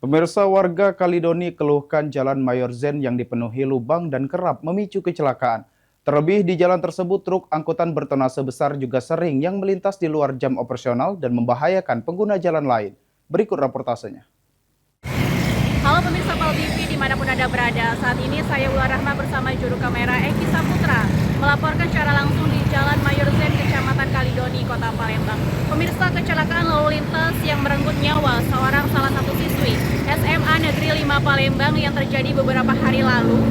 Pemirsa, warga Kalidoni keluhkan Jalan Mayor Zen yang dipenuhi lubang dan kerap memicu kecelakaan. Terlebih di jalan tersebut truk angkutan bertonnase besar juga sering yang melintas di luar jam operasional dan membahayakan pengguna jalan lain. Berikut reportasenya. Halo pemirsa Pal TV dimanapun Anda berada, saat ini saya Ular Rahma bersama juru kamera Eki Saputra melaporkan secara langsung di Jalan Mayor Zen, Kecamatan Kalidoni, Kota Palembang. Pemirsa, kecelakaan lalu lintas yang merenggut nyawa salah satu siswi SMA Negeri 5 Palembang yang terjadi beberapa hari lalu.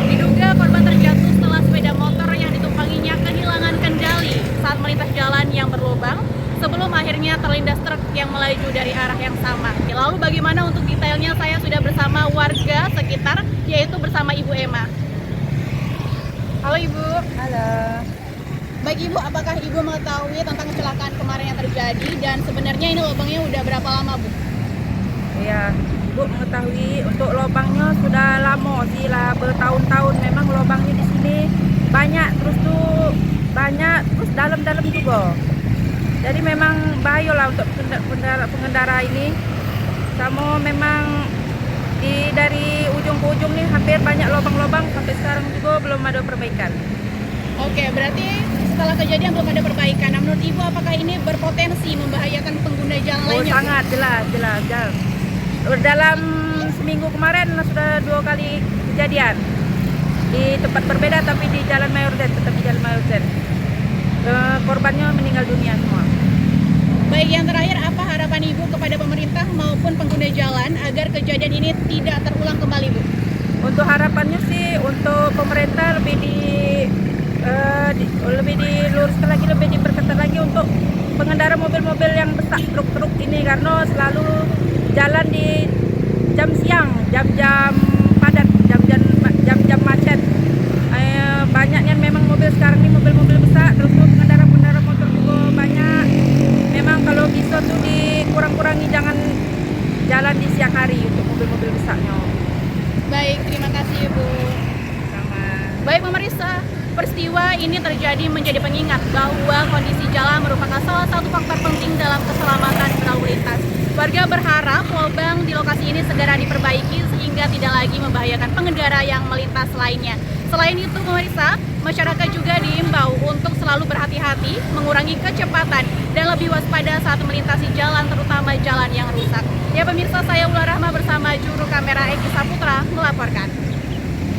Diduga korban terjatuh setelah sepeda motor yang ditumpanginya kehilangan kendali saat melintas jalan yang berlubang sebelum akhirnya terlindas truk yang melaju dari arah yang sama. Lalu bagaimana untuk detailnya, saya sudah bersama warga sekitar, yaitu bersama Ibu Emma. Halo Ibu. Halo. Baik Ibu, apakah Ibu mengetahui tentang kecelakaan kemarin yang terjadi dan sebenarnya ini lubangnya udah berapa lama Bu? Iya, Ibu mengetahui untuk lubangnya sudah lama sih lah, bertahun-tahun. Memang lubangnya di sini banyak terus dalam-dalam juga. Jadi memang bahaya lah untuk pengendara ini. Sama memang dari ujung ke ujung nih hampir banyak lubang-lubang, sampai sekarang juga belum ada perbaikan. Oke, berarti setelah kejadian belum ada perbaikan. Nah, menurut Ibu apakah ini berpotensi membahayakan pengguna jalan lainnya? Sangat jelas. Dalam seminggu kemarin sudah 2 kali kejadian di tempat berbeda, tapi di Jalan Mayor Zen, tetap di Jalan Mayor Zen. Korbannya meninggal dunia semua. Baik, yang terakhir apa harapan Ibu kepada pemerintah maupun pengguna jalan agar kejadian ini tidak terulang kembali Bu? Untuk harapannya sih untuk pemerintah lebih diluruskan lagi, lebih diperketat lagi untuk pengendara mobil-mobil yang besar, truk-truk ini, karena selalu jalan di jam siang, jam-jam padat, jam-jam macet. Banyaknya memang mobil sekarang ini mobil-mobil besar, terus pengendara-pengendara motor juga banyak. Memang kalau bisa tuh dikurang-kurangi, jangan jalan di siang hari untuk mobil-mobil besarnya. Baik, terima kasih Ibu. Sama. Baik pemirsa, peristiwa ini terjadi menjadi pengingat bahwa kondisi jalan merupakan salah satu faktor penting dalam keselamatan berlalu lintas. Warga berharap lubang di lokasi ini segera diperbaiki sehingga tidak lagi membahayakan pengendara yang melintas lainnya. Selain itu pemirsa, masyarakat juga diimbau untuk selalu berhati-hati, mengurangi kecepatan, dan lebih waspada saat melintasi jalan, terutama jalan yang rusak. Ya pemirsa, saya Ular Rahma bersama juru kamera Eki Saputra melaporkan.